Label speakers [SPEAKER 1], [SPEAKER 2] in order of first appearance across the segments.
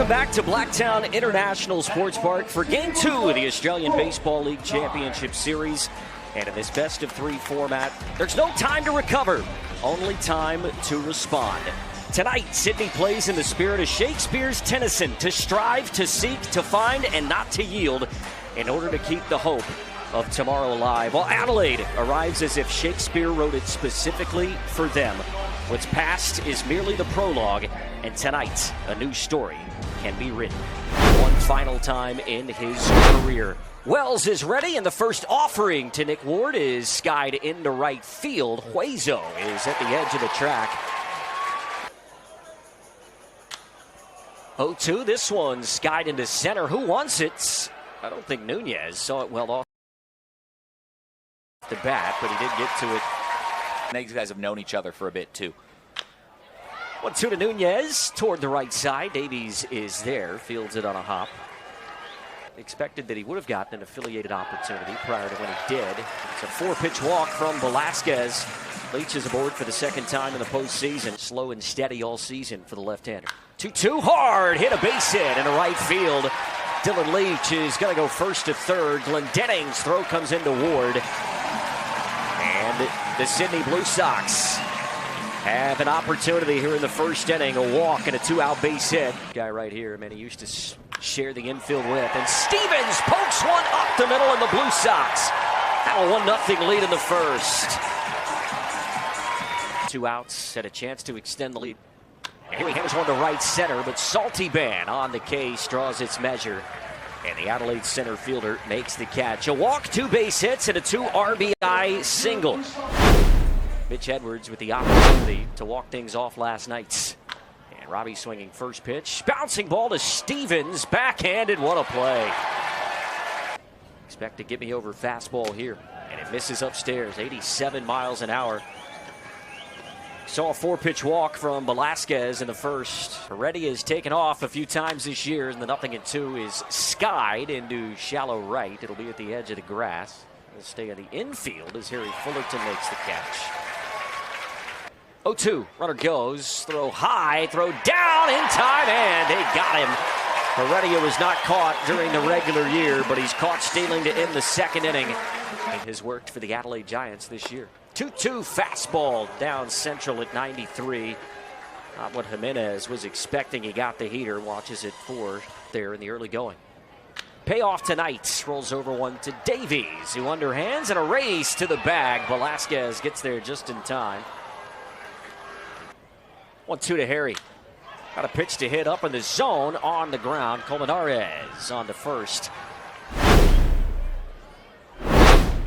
[SPEAKER 1] Welcome back to Blacktown International Sports Park for Game 2 of the Australian Baseball League Championship Series. And in this best-of-3 format, there's no time to recover, only time to respond. Tonight, Sydney plays in the spirit of Shakespeare's Tennyson, to strive, to seek, to find, and not to yield in order to keep the hope of tomorrow alive. While Adelaide arrives as if Shakespeare wrote it specifically for them. What's past is merely the prologue, and tonight, a new story can be written. One final time in his career. Wells is ready, and the first offering to Nick Ward is skied into right field. Huezo is at the edge of the track. 0-2, this one skied into center. Who wants it? I don't think Nunez saw it well off the bat, but he did get to it.
[SPEAKER 2] These guys have known each other for a bit, too.
[SPEAKER 1] 1-2 to Nunez toward the right side. Davies is there, fields it on a hop. Expected that he would have gotten an affiliated opportunity prior to when he did. It's a 4-pitch walk from Velasquez. Leach is aboard for the second time in the postseason. Slow and steady all season for the left-hander. 2-2 hard, hit a base hit into right field. Dylan Leach is going to go first to third. Glendenning's throw comes into Ward. And the Sydney Blue Sox have an opportunity here in the first inning. A walk and a 2-out base hit. Guy right here, man, he used to share the infield with. And Stevens pokes one up the middle, and the Blue Sox have a 1-0 lead in the first. 2 outs, had a chance to extend the lead. Here he hammers one to right center, but Salty Ban on the case draws its measure. And the Adelaide center fielder makes the catch. A walk, 2 base hits, and a 2 RBI single. Mitch Edwards with the opportunity to walk things off last night. And Robbie swinging first pitch. Bouncing ball to Stevens. Backhanded. What a play. Expect to get me over fastball here. And it misses upstairs. 87 miles an hour. Saw a 4-pitch walk from Velasquez in the first. Heredia has taken off a few times this year, and the 0-2 is skied into shallow right. It'll be at the edge of the grass. It'll stay in the infield as Harry Fullerton makes the catch. 0-2, runner goes, throw high, throw down in time, and they got him. Heredia was not caught during the regular year, but he's caught stealing to end the second inning. It has worked for the Adelaide Giants this year. 2-2 fastball down central at 93. Not what Jimenez was expecting. He got the heater. Watches it for there in the early going. Payoff tonight. Rolls over one to Davies, who underhands, and a race to the bag. Velasquez gets there just in time. 1-2 to Harry. Got a pitch to hit up in the zone on the ground. Colmenares on to first.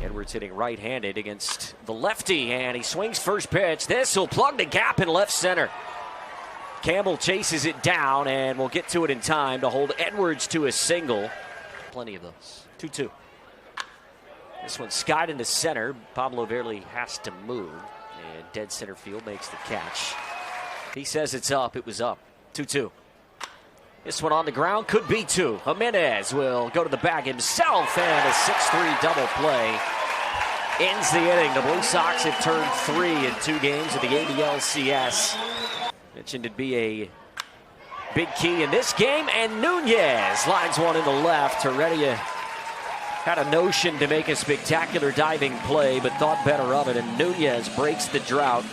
[SPEAKER 1] Edwards hitting right-handed against the lefty, and he swings first pitch. This will plug the gap in left center. Campbell chases it down, and we'll get to it in time to hold Edwards to a single. Plenty of those. 2-2. This one skied into center. Pablo barely has to move, and dead center field makes the catch. He says it's up. It was up. 2-2. This one on the ground could be 2. Jimenez will go to the bag himself, and a 6-3 double play ends the inning. The Blue Sox have turned 3 in 2 games of the ABL Mentioned it'd be a big key in this game, and Nunez lines one in the left. Heredia had a notion to make a spectacular diving play, but thought better of it, and Nunez breaks the drought.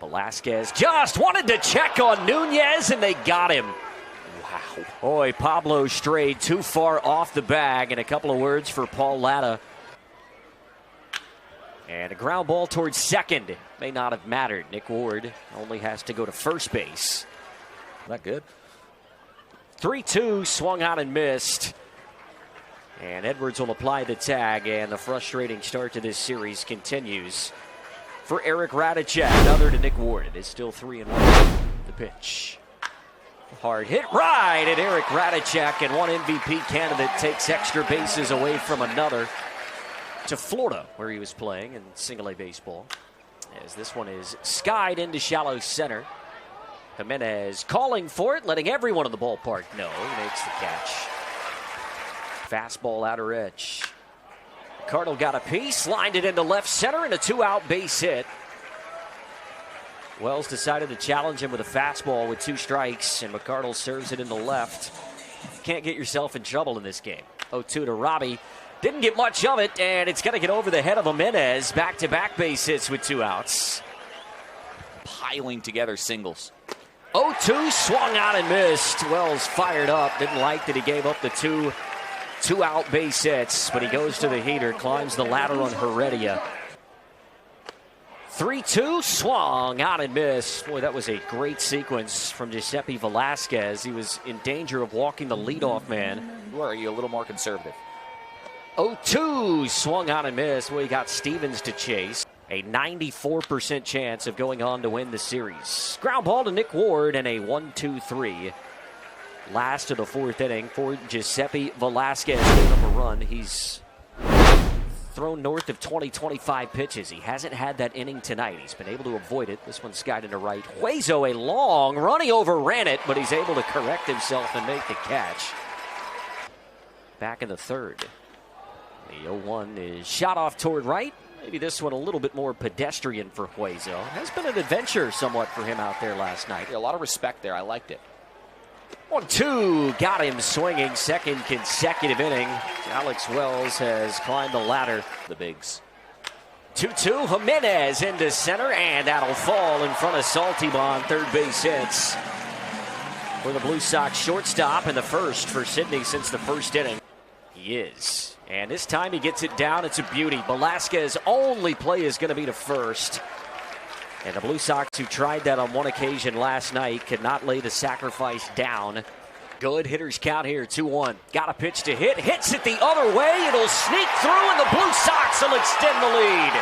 [SPEAKER 1] Velasquez just wanted to check on Nunez, and they got him. Wow. Boy, Pablo strayed too far off the bag, and a couple of words for Paul Latta. And a ground ball towards second. May not have mattered. Nick Ward only has to go to first base.
[SPEAKER 2] Not good.
[SPEAKER 1] 3-2, swung out and missed. And Edwards will apply the tag, and the frustrating start to this series continues. For Eric Radicek, another to Nick Ward. It is still 3-1. The pitch. Hard hit right at Eric Radicek, and one MVP candidate takes extra bases away from another to Florida, where he was playing in single-A baseball. As this one is skied into shallow center. Jimenez calling for it, letting everyone in the ballpark know. He makes the catch. Fastball outer edge. Cardinal got a piece, lined it into left center, and a 2-out base hit. Wells decided to challenge him with a fastball with 2 strikes, and McCardle serves it in the left. Can't get yourself in trouble in this game. 0-2 to Robbie. Didn't get much of it, and it's going to get over the head of Jimenez. Back-to-back base hits with 2 outs.
[SPEAKER 2] Piling together singles.
[SPEAKER 1] 0-2, swung out and missed. Wells fired up. Didn't like that he gave up the two-out base hits, but he goes to the heater, climbs the ladder on Heredia. 3-2, swung out and missed. Boy, that was a great sequence from Giuseppe Velasquez. He was in danger of walking the leadoff man.
[SPEAKER 2] Or are you a little more conservative?
[SPEAKER 1] 0-2, swung out and missed. Well, he got Stevens to chase. A 94% chance of going on to win the series. Ground ball to Nick Ward and a 1-2-3. Last of the 4th inning for Giuseppe Velasquez. Giving up a run. He's thrown north of 20-25 pitches. He hasn't had that inning tonight. He's been able to avoid it. This one's skied into right. Huezo, a long run. He overran it, but he's able to correct himself and make the catch. Back in the 3rd. The 0-1 is shot off toward right. Maybe this one a little bit more pedestrian for Huezo. Has been an adventure somewhat for him out there last night.
[SPEAKER 2] Yeah, a lot of respect there. I liked it.
[SPEAKER 1] 1-2, got him swinging. 2nd consecutive inning. Alex Wells has climbed the ladder.
[SPEAKER 2] The bigs.
[SPEAKER 1] 2-2, Jimenez into center, and that'll fall in front of Saltibon. 3rd base hits for the Blue Sox shortstop, in the 1st for Sydney since the 1st inning. He is. And this time he gets it down. It's a beauty. Velasquez's only play is going to be to 1st. And the Blue Sox, who tried that on one occasion last night, could not lay the sacrifice down. Good hitters count here, 2-1. Got a pitch to hit. Hits it the other way. It'll sneak through, and the Blue Sox will extend the lead.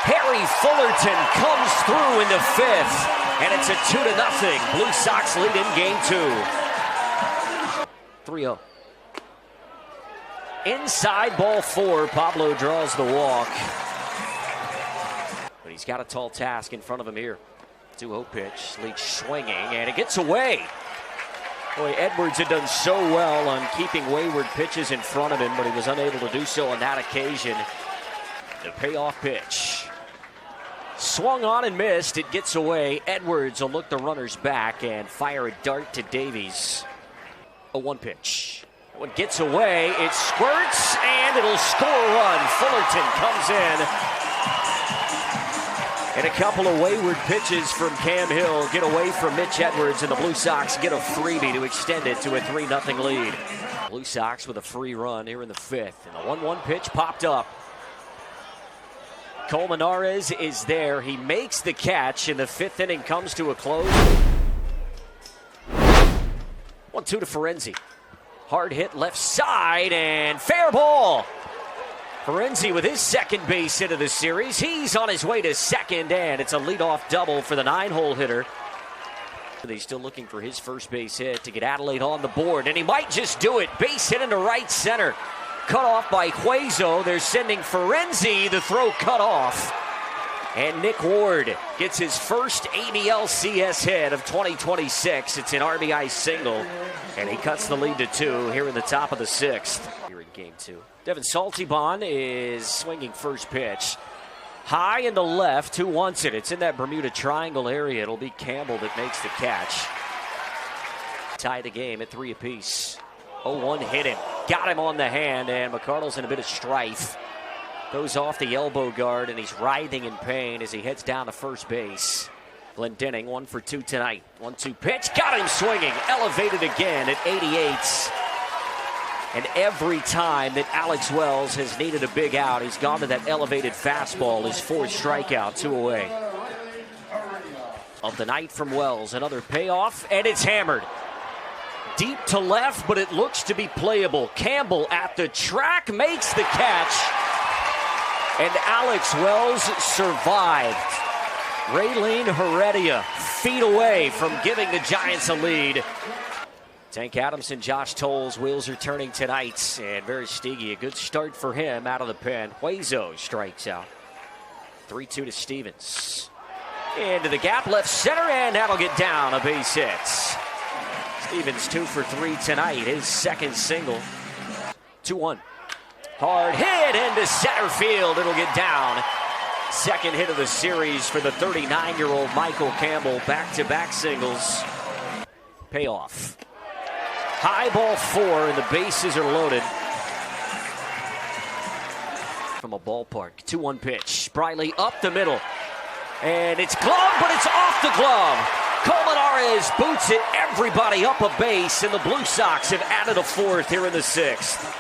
[SPEAKER 1] Harry Fullerton comes through in the 5th. And it's a 2-0. Blue Sox lead in game 2. 3-0. Inside, ball 4. Pablo draws the walk. But he's got a tall task in front of him here. 2-0 pitch. Leach swinging, and it gets away. Boy, Edwards had done so well on keeping wayward pitches in front of him, but he was unable to do so on that occasion. The payoff pitch. Swung on and missed. It gets away. Edwards will look the runners back and fire a dart to Davies. 0-1 pitch. One gets away, it squirts, and it'll score a run. Fullerton comes in. And a couple of wayward pitches from Cam Hill get away from Mitch Edwards, and the Blue Sox get a freebie to extend it to a 3-0 lead. Blue Sox with a free run here in the 5th. And the 1-1 pitch popped up. Colmenares is there. He makes the catch, and the 5th inning comes to a close. 1-2 to Ferenzi. Hard hit left side, and fair ball. Ferenzi with his 2nd base hit of the series. He's on his way to 2nd, and it's a leadoff double for the 9-hole hitter. He's still looking for his 1st base hit to get Adelaide on the board, and he might just do it. Base hit into right center. Cut off by Huezo. They're sending Ferenzi. The throw cut off. And Nick Ward gets his first ABL CS hit of 2026. It's an RBI single, and he cuts the lead to 2 here in the top of the 6th. Here in game 2. Devin Saltibon is swinging 1st pitch. High in the left. Who wants it? It's in that Bermuda Triangle area. It'll be Campbell that makes the catch. Tie the game at 3 apiece. 0-1 hit him. Got him on the hand, and McCardle's in a bit of strife. Goes off the elbow guard, and he's writhing in pain as he heads down to 1st base. Glendening 1 for 2 tonight. 1-2 pitch. Got him swinging. Elevated again at 88. And every time that Alex Wells has needed a big out, he's gone to that elevated fastball. His 4th strikeout, 2 away. Of the night from Wells. Another payoff, and it's hammered. Deep to left, but it looks to be playable. Campbell at the track makes the catch. And Alex Wells survived. Raylene Heredia feet away from giving the Giants a lead. Tank Adamson, Josh Tolles, wheels are turning tonight. And Veristigi, a good start for him out of the pen. Huezo strikes out. 3-2 to Stevens. Into the gap, left center, and that'll get down. A base hit. Stevens 2 for 3 tonight. His 2nd single. 2-1. Hard hit into center field. It'll get down. Second hit of the series for the 39-year-old Michael Campbell. Back-to-back singles. Payoff. High ball 4, and the bases are loaded. From a ballpark. 2-1 pitch. Briley up the middle. And it's glove, but it's off the glove. Colmenares boots it. Everybody up a base, and the Blue Sox have added a fourth here in the sixth.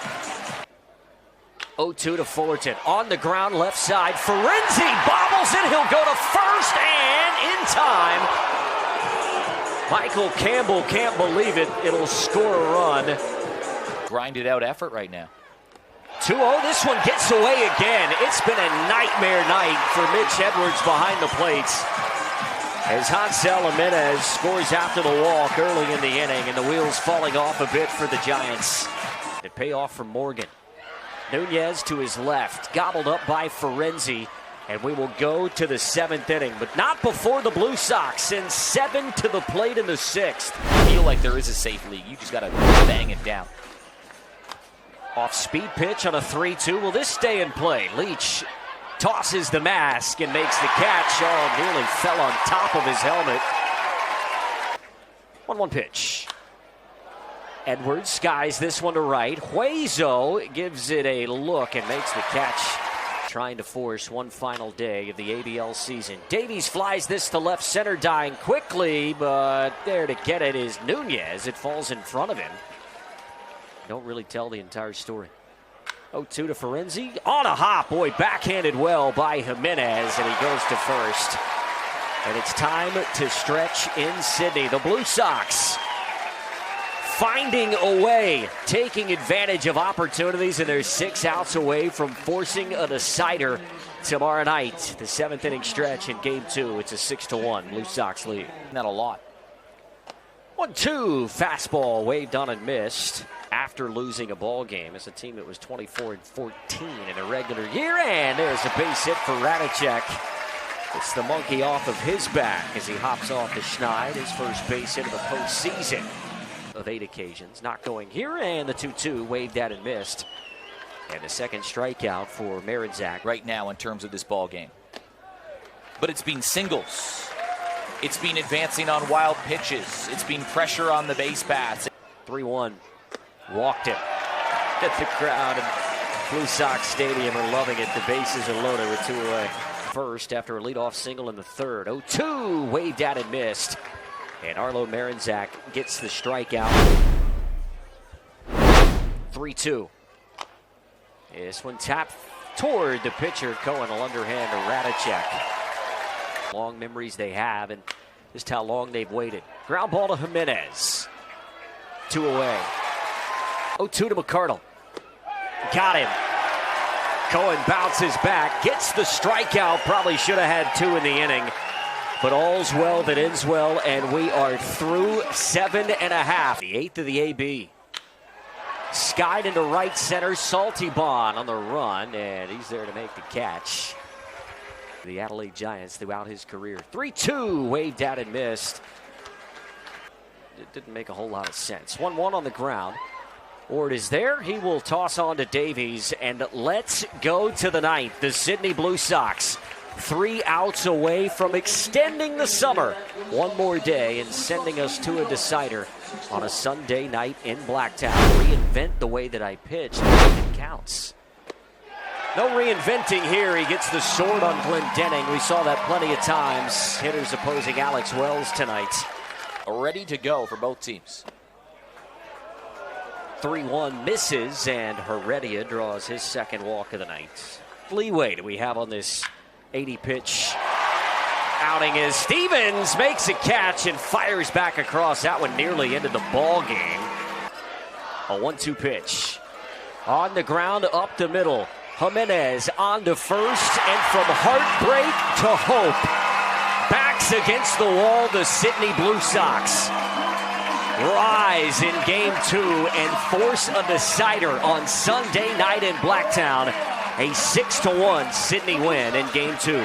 [SPEAKER 1] 0-2 to Fullerton. On the ground, left side. Ferenzi bobbles it. He'll go to first, and in time. Michael Campbell can't believe it. It'll score a run.
[SPEAKER 2] Grinded out effort right now.
[SPEAKER 1] 2-0. This one gets away again. It's been a nightmare night for Mitch Edwards behind the plates. As Hansel Jimenez scores after the walk early in the inning, and the wheels falling off a bit for the Giants. The payoff from Morgan. Nunez to his left, gobbled up by Ferenzi, and we will go to the seventh inning, but not before the Blue Sox send 7 to the plate in the sixth.
[SPEAKER 2] I feel like there is a safe league. You just got to bang it down.
[SPEAKER 1] Off speed pitch on a 3-2. Will this stay in play? Leach tosses the mask and makes the catch. Oh, nearly fell on top of his helmet. 1-1 pitch. Edwards skies this one to right. Huezo gives it a look and makes the catch. Trying to force one final day of the ABL season. Davies flies this to left center, dying quickly, but there to get it is Nunez. It falls in front of him. Don't really tell the entire story. 0-2 to Ferenzi. On a hop. Boy, backhanded well by Jimenez, and he goes to first. And it's time to stretch in Sydney. The Blue Sox finding a way, taking advantage of opportunities, and they're 6 outs away from forcing a decider tomorrow night. The 7th inning stretch in Game 2. It's a 6-1 Blue Sox lead.
[SPEAKER 2] Not a lot.
[SPEAKER 1] 1-2. Fastball waved on and missed after losing a ball game as a team that was 24-14 in a regular year. And there's a base hit for Radicek. It's the monkey off of his back as he hops off the schneid. His first base hit of the postseason of 8 occasions. Not going here, and the 2-2 waved at and missed. And the second strikeout for Marinzak
[SPEAKER 2] right now in terms of this ball game. But it's been singles. It's been advancing on wild pitches. It's been pressure on the base paths.
[SPEAKER 1] 3-1. Walked him. At the crowd in Blue Sox Stadium are loving it. The bases are loaded with 2 away. First after a leadoff single in the third. 0-2 waved at and missed. And Arlo Marinzak gets the strikeout. 3-2. This one tapped toward the pitcher. Cohen will underhand to Radicek. Long memories they have, and just how long they've waited. Ground ball to Jimenez. 2 away. 0-2 to McCardle. Got him. Cohen bounces back, gets the strikeout. Probably should have had 2 in the inning. But all's well that ends well, and we are through 7.5. The 8th of the AB. Skied into right center. Saltibon on the run, and he's there to make the catch. The Adelaide Giants throughout his career. 3-2 waved at and missed. It didn't make a whole lot of sense. 1-1 on the ground. Ward is there. He will toss on to Davies, and let's go to the ninth. The Sydney Blue Sox 3 outs away from extending the summer 1 more day and sending us to a decider on a Sunday night in Blacktown. Reinvent the way that I pitched. It counts. No reinventing here. He gets the sword on Glendening. We saw that plenty of times. Hitters opposing Alex Wells tonight.
[SPEAKER 2] Ready to go for both teams.
[SPEAKER 1] 3-1 misses, and Heredia draws his second walk of the night. Leeway do we have on this 80-pitch outing as Stevens makes a catch and fires back across. That one nearly ended the ball game. A 1-2 pitch. On the ground, up the middle. Jimenez on to first, and from heartbreak to hope. Backs against the wall, the Sydney Blue Sox rise in Game 2 and force a decider on Sunday night in Blacktown. A 6-1 Sydney win in Game 2.